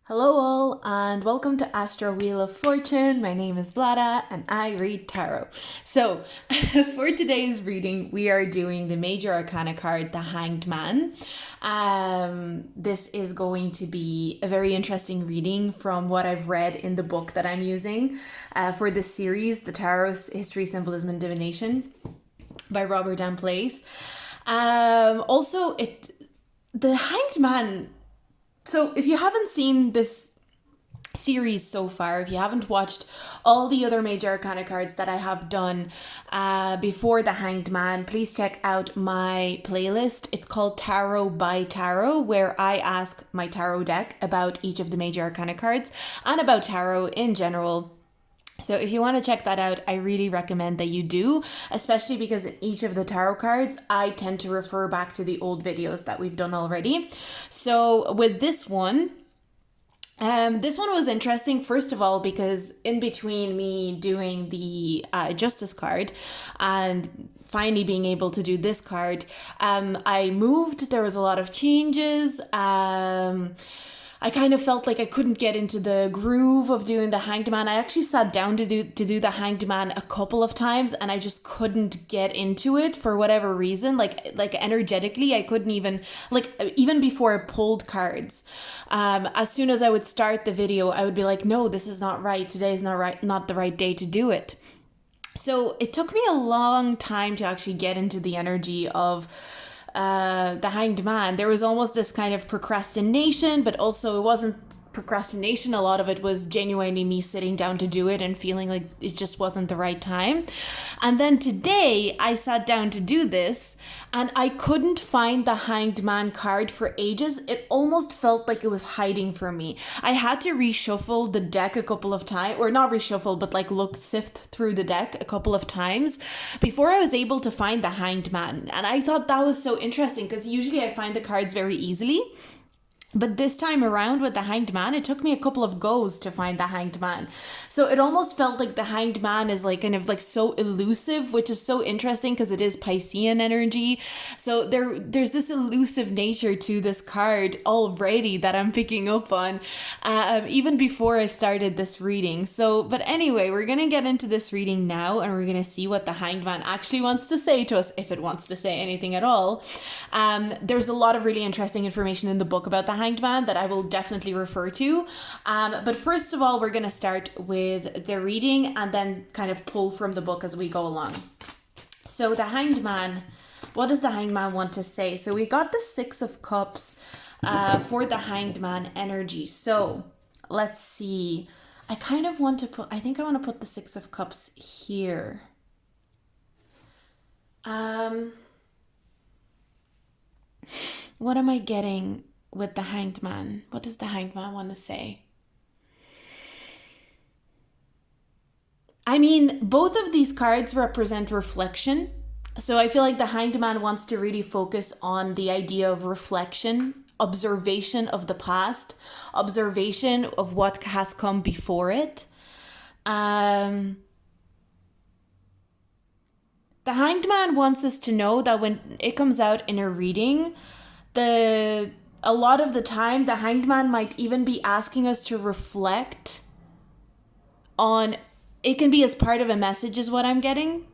Hello all and welcome to Astro Wheel of Fortune. My name is Vlada and I read tarot. So for today's reading, we are doing the major arcana card, the Hanged Man. This is going to be a very interesting reading from what I've read in the book that I'm using for this series, the Tarot's History, Symbolism, and Divination by Robert Dan Place. The Hanged Man. So if you haven't seen this series so far, if you haven't watched all the other major arcana cards that I have done before the Hanged Man, please check out my playlist. It's called Tarot by Tarot, where I ask my tarot deck about each of the major arcana cards and about tarot in general. So if you want to check that out, I really recommend that you do, especially because in each of the tarot cards, I tend to refer back to the old videos that we've done already. So with this one was interesting, first of all, because in between me doing the Justice card and finally being able to do this card, I moved. There was a lot of changes. I kind of felt like I couldn't get into the groove of doing the Hanged Man. I actually sat down to do the Hanged Man a couple of times and I just couldn't get into it for whatever reason. Like energetically, I couldn't even before I pulled cards. As soon as I would start the video, I would be like, no, this is not right. Today's not the right day to do it. So it took me a long time to actually get into the energy of the Hanged Man. There was almost this kind of procrastination, but also it wasn't procrastination. A lot of it was genuinely me sitting down to do it and feeling like it just wasn't the right time. And then today I sat down to do this and I couldn't find the Hanged Man card for ages. It almost felt like it was hiding from me. I had to reshuffle the deck a couple of times, or not reshuffle, but sift through the deck a couple of times before I was able to find the Hanged Man. And I thought that was so interesting because usually I find the cards very easily. But this time around with the Hanged Man, it took me a couple of goes to find the Hanged Man. So it almost felt like the Hanged Man is so elusive, which is so interesting because it is Piscean energy. So there's this elusive nature to this card already that I'm picking up on, even before I started this reading. But anyway, we're going to get into this reading now and we're going to see what the Hanged Man actually wants to say to us, if it wants to say anything at all. There's a lot of really interesting information in the book about the Hanged Man that I will definitely refer to. But first of all, we're going to start with the reading and then kind of pull from the book as we go along. So the Hanged Man, what does the Hanged Man want to say? So we got the Six of Cups for the Hanged Man energy. So let's see. I think I want to put the Six of Cups here. What am I getting with the Hanged Man? What does the Hanged Man want to say? I mean, both of these cards represent reflection. So I feel like the Hanged Man wants to really focus on the idea of reflection, observation of the past, observation of what has come before it. The Hanged Man wants us to know that when it comes out in a reading, a lot of the time, the Hanged Man might even be asking us to reflect on, it can be as part of a message is what I'm getting.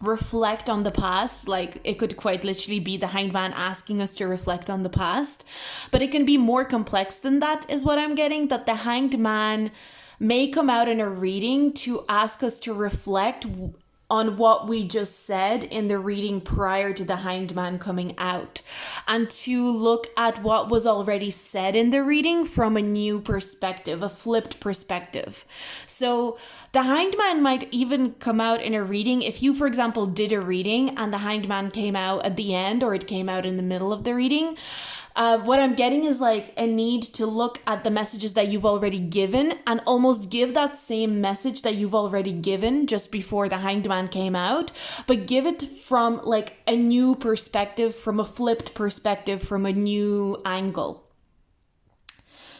Reflect on the past. Like it could quite literally be the Hanged Man asking us to reflect on the past. But it can be more complex than that is what I'm getting. That the Hanged Man may come out in a reading to ask us to reflect on what we just said in the reading prior to the Hanged Man coming out, and to look at what was already said in the reading from a new perspective, a flipped perspective. So the Hanged Man might even come out in a reading if you, for example, did a reading and the Hanged Man came out at the end or it came out in the middle of the reading. What I'm getting is like a need to look at the messages that you've already given and almost give that same message that you've already given just before the Hanged Man came out, but give it from like a new perspective, from a flipped perspective, from a new angle.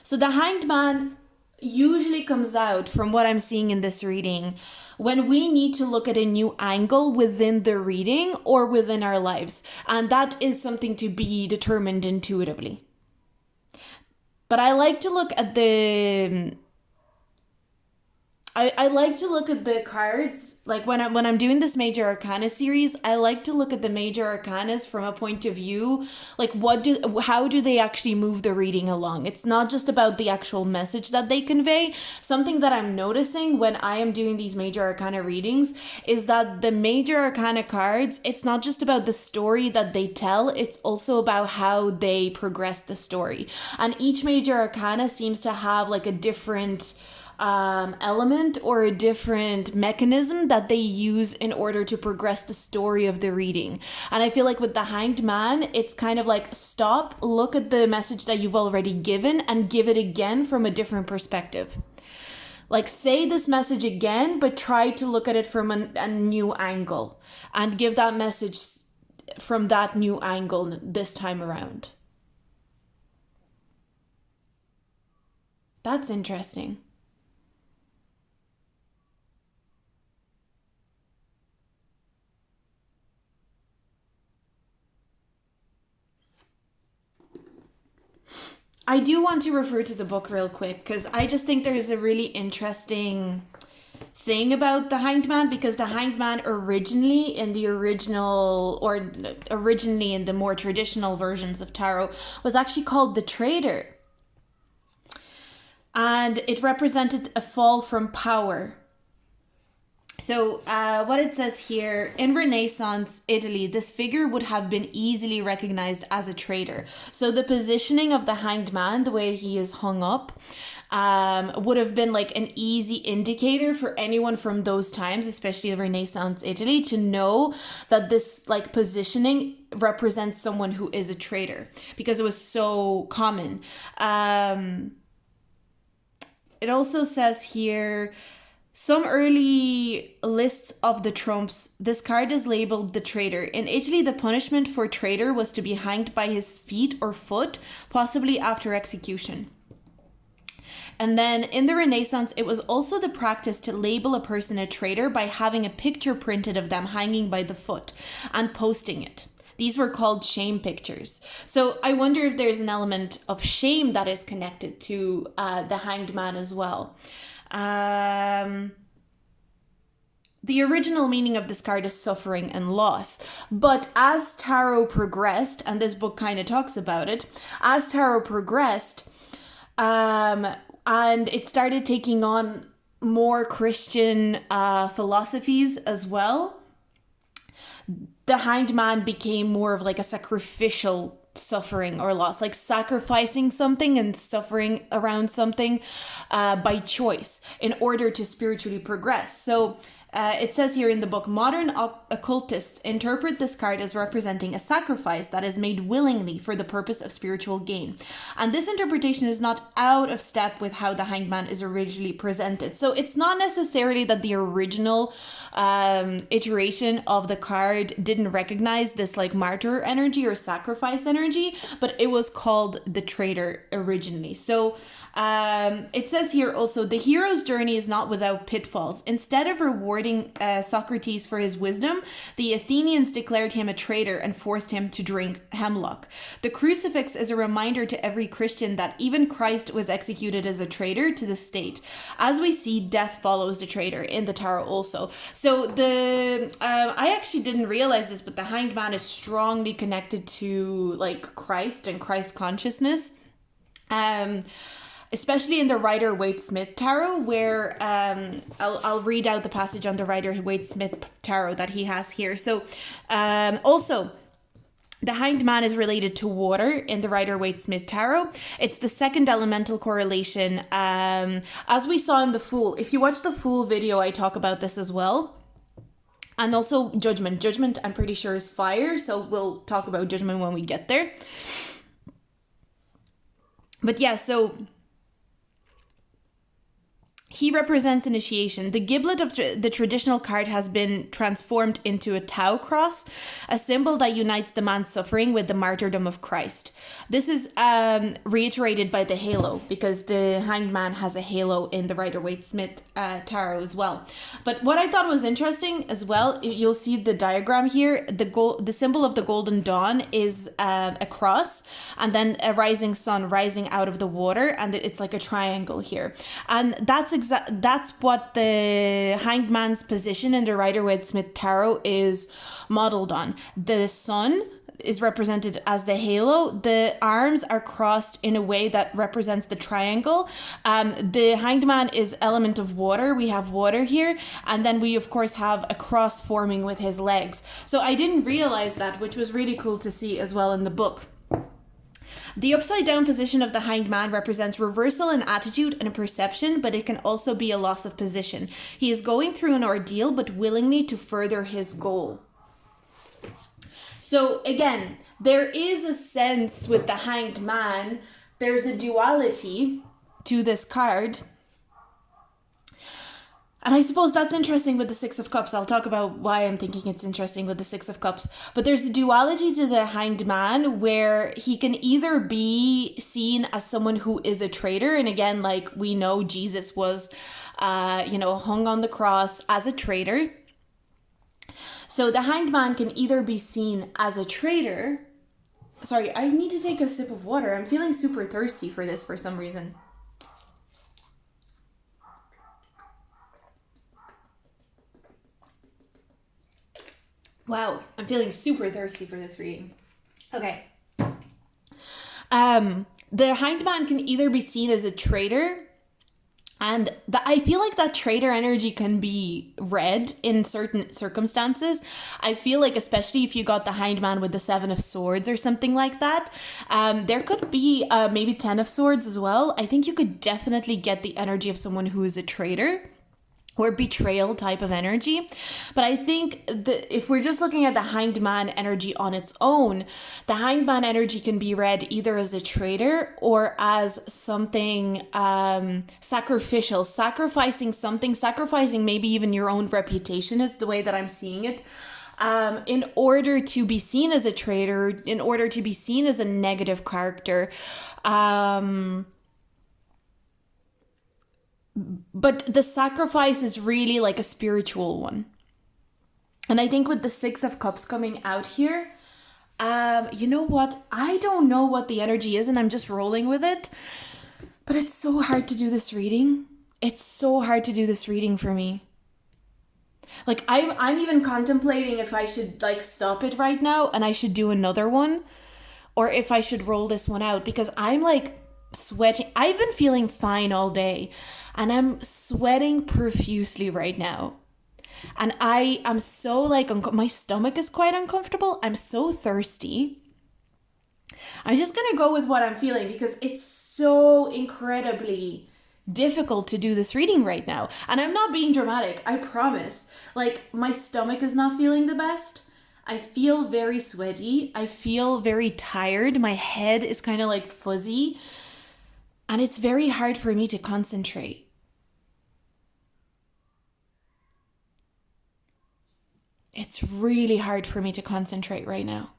So the Hanged Man usually comes out, from what I'm seeing in this reading, when we need to look at a new angle within the reading or within our lives. And that is something to be determined intuitively. But I like to look at I like to look at the cards like when I'm doing this major arcana series. I like to look at the major arcanas from a point of view like how do they actually move the reading along. It's not just about the actual message that they convey. Something that I'm noticing when I am doing these major arcana readings is that the major arcana cards, it's not just about the story that they tell, it's also about how they progress the story. And each major arcana seems to have like a different element or a different mechanism that they use in order to progress the story of the reading. And I feel like with the Hanged Man, it's kind of like stop, look at the message that you've already given and give it again from a different perspective. Like say this message again, but try to look at it from a new angle and give that message from that new angle this time around. That's interesting. I do want to refer to the book real quick because I just think there's a really interesting thing about the Hanged Man, because the Hanged Man originally in the original or originally in the more traditional versions of tarot was actually called the Traitor, and it represented a fall from power. So what it says here, in Renaissance Italy, this figure would have been easily recognized as a traitor. So the positioning of the Hanged Man, the way he is hung up, would have been like an easy indicator for anyone from those times, especially Renaissance Italy, to know that this like positioning represents someone who is a traitor, because it was so common. It also says here, some early lists of the trumps, this card is labeled the traitor. In Italy, the punishment for traitor was to be hanged by his feet or foot, possibly after execution. And then in the Renaissance, it was also the practice to label a person a traitor by having a picture printed of them hanging by the foot and posting it. These were called shame pictures. So I wonder if there's an element of shame that is connected to the Hanged Man as well. The original meaning of this card is suffering and loss. But as tarot progressed, and this book kind of talks about it, as tarot progressed, and it started taking on more Christian philosophies as well, the Hanged Man became more of like a sacrificial suffering or loss, like sacrificing something and suffering around something by choice in order to spiritually progress. So it says here in the book, modern occultists interpret this card as representing a sacrifice that is made willingly for the purpose of spiritual gain. And this interpretation is not out of step with how the Hanged Man is originally presented. So it's not necessarily that the original iteration of the card didn't recognize this like martyr energy or sacrifice energy, but it was called the traitor originally. So it says here also, the hero's journey is not without pitfalls. Instead of rewarding Socrates for his wisdom, the Athenians declared him a traitor and forced him to drink hemlock. The crucifix is a reminder to every Christian that even Christ was executed as a traitor to the state. As we see, death follows the traitor in the tarot also. So I actually didn't realize this, but the Hanged Man is strongly connected to like Christ and Christ consciousness. Especially in the Rider-Waite-Smith tarot, where I'll read out the passage on the Rider-Waite-Smith tarot that he has here. So also, the Hanged Man is related to water in the Rider-Waite-Smith tarot. It's the second elemental correlation. As we saw in the Fool, if you watch the Fool video, I talk about this as well. And also Judgement. Judgement, I'm pretty sure, is fire, so we'll talk about Judgement when we get there. But yeah, so He represents initiation. The giblet of the traditional card has been transformed into a Tau cross, a symbol that unites the man's suffering with the martyrdom of Christ. This is reiterated by the halo, because the Hanged Man has a halo in the Rider-Waite-Smith tarot as well. But what I thought was interesting as well, you'll see the diagram here, the symbol of the golden dawn is a cross, and then a rising sun rising out of the water, and it's like a triangle here. And that's what the Hanged Man's position in the Rider-Waite-Smith tarot is modeled on. The sun is represented as the halo. The arms are crossed in a way that represents the triangle. The Hanged Man is element of water. We have water here. And then we, of course, have a cross forming with his legs. So I didn't realize that, which was really cool to see as well in the book. The upside down position of the Hanged Man represents reversal in attitude and a perception, but it can also be a loss of position. He is going through an ordeal, but willingly to further his goal. So again, there is a sense with the Hanged Man, there's a duality to this card. And I suppose that's interesting with the Six of Cups. I'll talk about why I'm thinking it's interesting with the Six of Cups. But there's a duality to the Hanged Man where he can either be seen as someone who is a traitor. And again, like we know Jesus was, hung on the cross as a traitor. So the Hanged Man can either be seen as a traitor. Sorry, I need to take a sip of water. I'm feeling super thirsty for this for some reason. Wow, I'm feeling super thirsty for this reading. Okay. The Hanged Man can either be seen as a traitor, and I feel like that traitor energy can be read in certain circumstances. I feel like especially if you got the Hanged Man with the Seven of Swords or something like that, there could be maybe 10 of Swords as well. I think you could definitely get the energy of someone who is a traitor or betrayal type of energy. But I think if we're just looking at the Hanged Man energy on its own, the Hanged Man energy can be read either as a traitor or as something sacrificial, sacrificing maybe even your own reputation is the way that I'm seeing it. In order to be seen as a traitor, in order to be seen as a negative character, but the sacrifice is really like a spiritual one. And I think with the Six of Cups coming out here, you know what? I don't know what the energy is and I'm just rolling with it. But it's so hard to do this reading. It's so hard to do this reading for me. Like I'm even contemplating if I should like stop it right now and I should do another one. Or if I should roll this one out, because I'm like sweating. I've been feeling fine all day and I'm sweating profusely right now. And I am so like, my stomach is quite uncomfortable. I'm so thirsty. I'm just going to go with what I'm feeling because it's so incredibly difficult to do this reading right now. And I'm not being dramatic, I promise. Like my stomach is not feeling the best. I feel very sweaty. I feel very tired. My head is kind of like fuzzy. And it's very hard for me to concentrate. It's really hard for me to concentrate right now.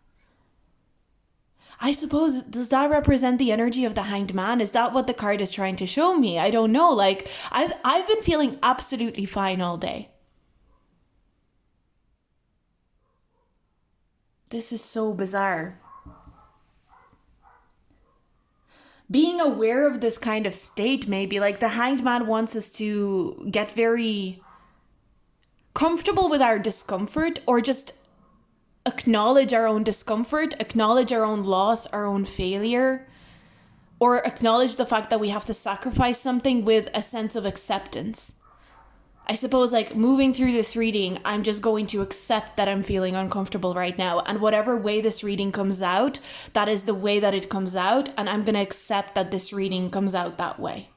I suppose, does that represent the energy of the Hanged Man? Is that what the card is trying to show me? I don't know. Like, I've been feeling absolutely fine all day. This is so bizarre. Being aware of this kind of state, maybe, like the Hanged Man wants us to get very comfortable with our discomfort, or just acknowledge our own discomfort, acknowledge our own loss, our own failure, or acknowledge the fact that we have to sacrifice something with a sense of acceptance. I suppose like moving through this reading, I'm just going to accept that I'm feeling uncomfortable right now. And whatever way this reading comes out, that is the way that it comes out. And I'm going to accept that this reading comes out that way.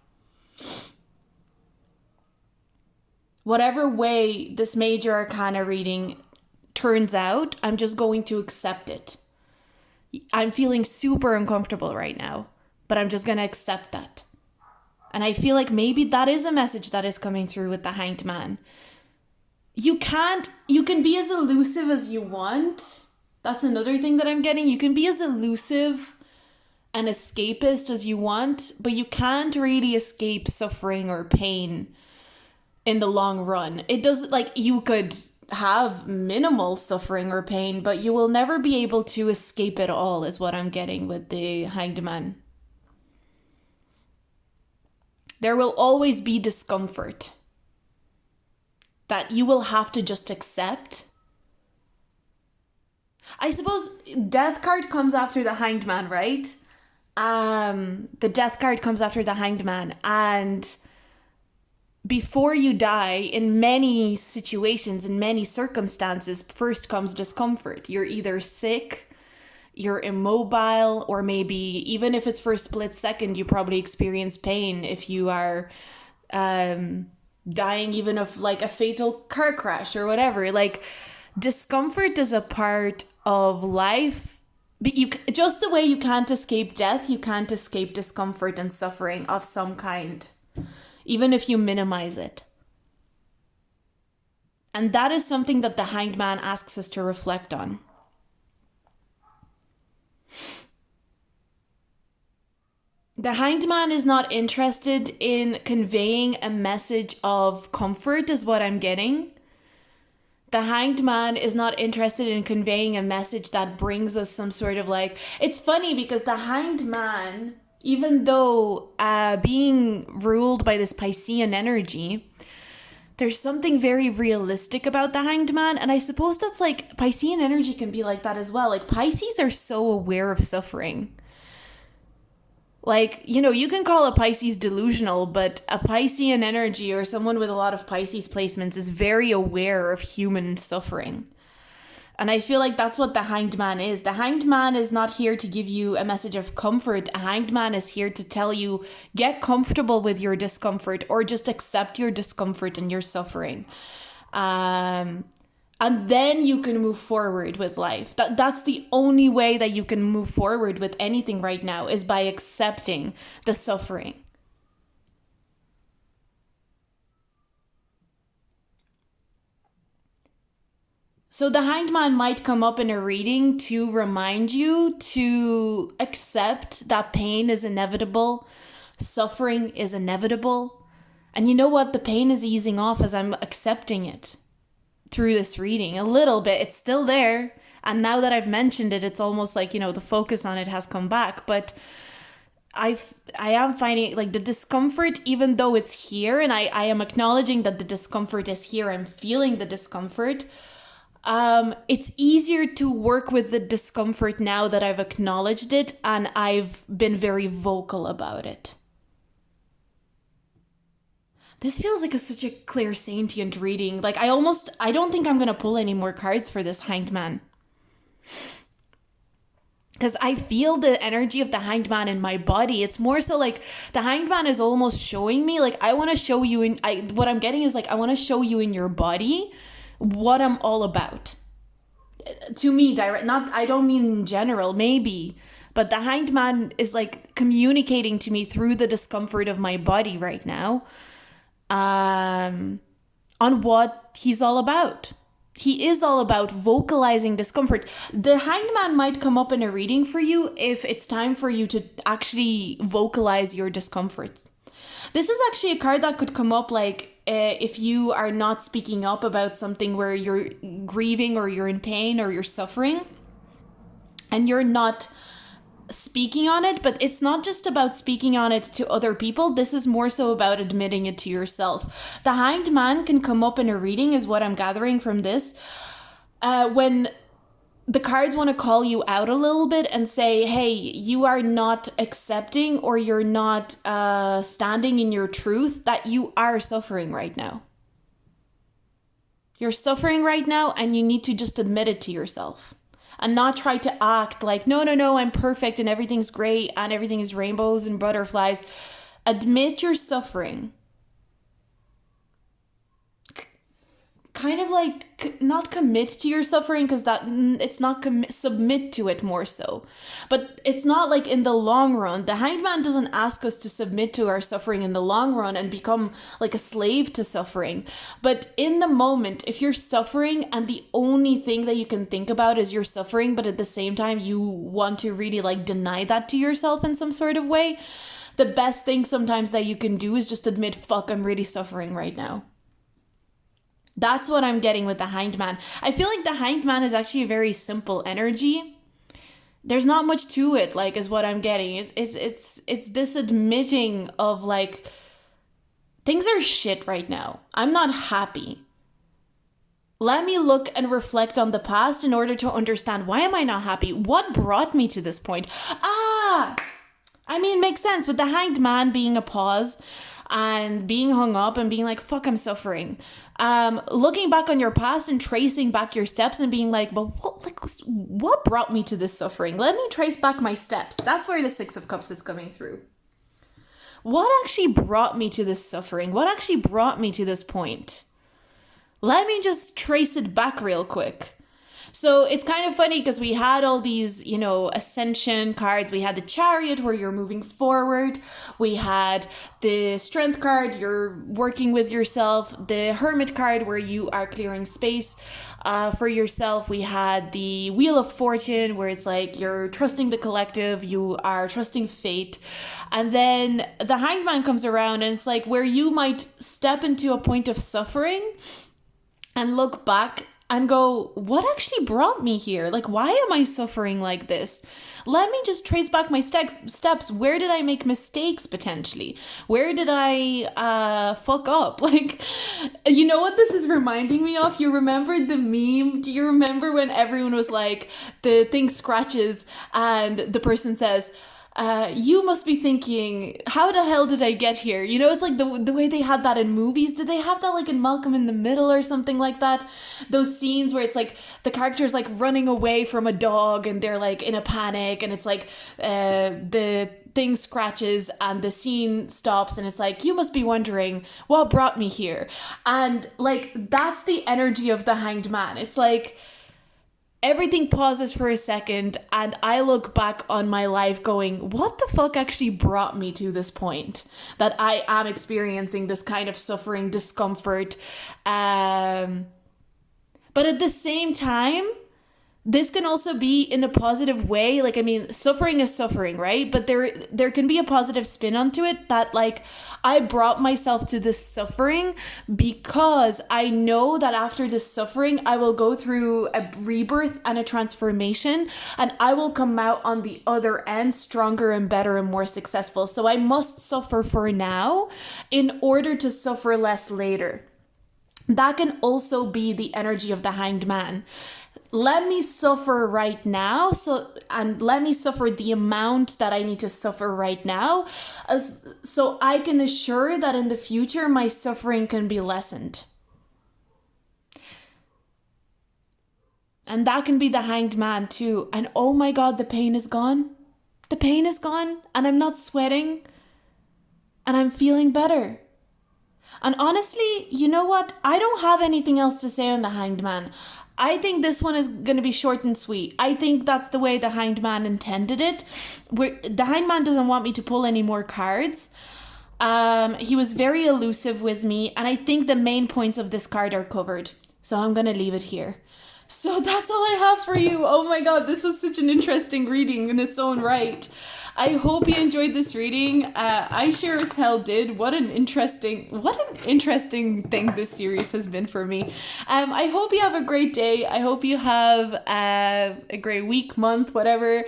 Whatever way this major arcana reading turns out, I'm just going to accept it. I'm feeling super uncomfortable right now, but I'm just going to accept that. And I feel like maybe that is a message that is coming through with the Hanged Man. You can be as elusive as you want. That's another thing that I'm getting. You can be as elusive and escapist as you want, but you can't really escape suffering or pain in the long run. It doesn't, like, you could have minimal suffering or pain, but you will never be able to escape it all, is what I'm getting with the Hanged Man. There will always be discomfort that you will have to just accept. I suppose death card comes after the Hanged Man, right? The death card comes after the Hanged Man, and before you die, in many situations, in many circumstances, first comes discomfort. You're either sick, you're immobile, or maybe even if it's for a split second, you probably experience pain if you are dying even of like a fatal car crash or whatever. Like, discomfort is a part of life. But you, just the way you can't escape death, you can't escape discomfort and suffering of some kind, even if you minimize it. And that is something that the Hanged Man asks us to reflect on. The Hanged Man is not interested in conveying a message of comfort, is what I'm getting. The Hanged Man is not interested in conveying a message that brings us some sort of like... It's funny because the Hanged Man, even though being ruled by this Piscean energy, there's something very realistic about the Hanged Man. And I suppose that's like, Piscean energy can be like that as well. Like, Pisces are so aware of suffering. Like, you know, you can call a Pisces delusional, but a Piscean energy or someone with a lot of Pisces placements is very aware of human suffering. And I feel like that's what the Hanged Man is. The Hanged Man is not here to give you a message of comfort. A Hanged Man is here to tell you, get comfortable with your discomfort, or just accept your discomfort and your suffering. And then you can move forward with life. That's the only way that you can move forward with anything right now, is by accepting the suffering. So the Hanged Man might come up in a reading to remind you to accept that pain is inevitable, suffering is inevitable. And you know what? The pain is easing off as I'm accepting it through this reading a little bit. It's still there, and now that I've mentioned it, it's almost like, you know, the focus on it has come back. But I am finding like the discomfort, even though it's here, and I am acknowledging that the discomfort is here, I'm feeling the discomfort. It's easier to work with the discomfort now that I've acknowledged it and I've been very vocal about it. This feels like such a clairsentient reading. Like, I don't think I'm going to pull any more cards for this Hanged Man. Because I feel the energy of the Hanged Man in my body. It's more so like the Hanged Man is almost showing me, like, I want to show you what I'm getting is like, I want to show you in your body what I'm all about. To me, direct, not, I don't mean in general, maybe. But the Hanged Man is like communicating to me through the discomfort of my body right now. On what he's all about. He is all about vocalizing discomfort. The Hanged Man might come up in a reading for you if it's time for you to actually vocalize your discomforts. This is actually a card that could come up like if you are not speaking up about something where you're grieving or you're in pain or you're suffering and you're not speaking on it. But it's not just about speaking on it to other people. This is more so about admitting it to yourself. The Hanged Man can come up in a reading, is what I'm gathering from this, when the cards want to call you out a little bit and say, hey, you are not accepting, or you're not standing in your truth, that you are suffering right now. You're suffering right now, and you need to just admit it to yourself. And not try to act like, no, I'm perfect and everything's great and everything is rainbows and butterflies. Admit your suffering. kind of like not commit to your suffering, because that it's not submit to it more so, but it's not like in the long run. The Hanged Man doesn't ask us to submit to our suffering in the long run and become like a slave to suffering. But in the moment, if you're suffering and the only thing that you can think about is your suffering, but at the same time you want to really like deny that to yourself in some sort of way, the best thing sometimes that you can do is just admit, fuck, I'm really suffering right now. That's what I'm getting with the Hanged Man. I feel like the Hanged Man is actually a very simple energy. There's not much to it, like, is what I'm getting. It's this admitting of like, things are shit right now. I'm not happy. Let me look and reflect on the past in order to understand, why am I not happy? What brought me to this point? Makes sense with the Hanged Man being a pause and being hung up and being like, fuck, I'm suffering. Looking back on your past and tracing back your steps and being like, well, what brought me to this suffering? Let me trace back my steps. That's where the Six of Cups is coming through. What actually brought me to this suffering? What actually brought me to this point? Let me just trace it back real quick. So it's kind of funny because we had all these, ascension cards. We had the Chariot where you're moving forward. We had the Strength card, you're working with yourself. The Hermit card where you are clearing space for yourself. We had the Wheel of Fortune where it's like you're trusting the collective, you are trusting fate. And then the Hanged Man comes around and it's like where you might step into a point of suffering and look back and go, what actually brought me here? Like, why am I suffering like this? Let me just trace back my steps. Where did I make mistakes potentially? Where did I fuck up? Like, you know what this is reminding me of? You remember the meme? Do you remember when everyone was like, the thing scratches and the person says, you must be thinking, how the hell did I get here? It's like the way they had that in movies. Did they have that like in Malcolm in the Middle or something like that? Those scenes where it's like the character's like running away from a dog and they're like in a panic and it's like the thing scratches and the scene stops and it's like, you must be wondering what brought me here. And like, that's the energy of the Hanged Man. It's like, everything pauses for a second and I look back on my life going, what the fuck actually brought me to this point that I am experiencing this kind of suffering, discomfort. But at the same time, this can also be in a positive way. Like, suffering is suffering, right? But there can be a positive spin onto it that like, I brought myself to this suffering because I know that after this suffering, I will go through a rebirth and a transformation and I will come out on the other end stronger and better and more successful. So I must suffer for now in order to suffer less later. That can also be the energy of the Hanged Man. Let me suffer right now, and let me suffer the amount that I need to suffer right now, so I can assure that in the future my suffering can be lessened. And that can be the Hanged Man too. And oh my God, the pain is gone. The pain is gone, and I'm not sweating, and I'm feeling better. And honestly, you know what? I don't have anything else to say on the Hanged Man. I think this one is going to be short and sweet. I think that's the way the Hanged Man intended it. The Hanged Man doesn't want me to pull any more cards. He was very elusive with me, and I think the main points of this card are covered. So I'm going to leave it here. So that's all I have for you. Oh my God, this was such an interesting reading in its own right. I hope you enjoyed this reading. I sure as hell did. What an interesting thing this series has been for me. I hope you have a great day. I hope you have a great week, month, whatever.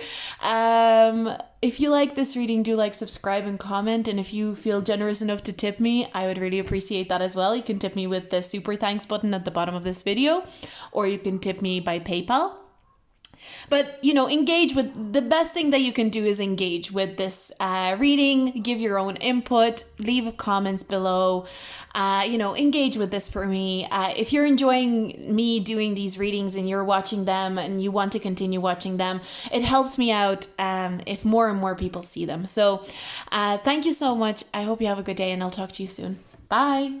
If you like this reading, do like, subscribe, and comment. And if you feel generous enough to tip me, I would really appreciate that as well. You can tip me with the super thanks button at the bottom of this video, or you can tip me by PayPal. But, engage with, the best thing that you can do is engage with this reading, give your own input, leave comments below, engage with this for me. If you're enjoying me doing these readings and you're watching them and you want to continue watching them, it helps me out if more and more people see them. So thank you so much. I hope you have a good day and I'll talk to you soon. Bye.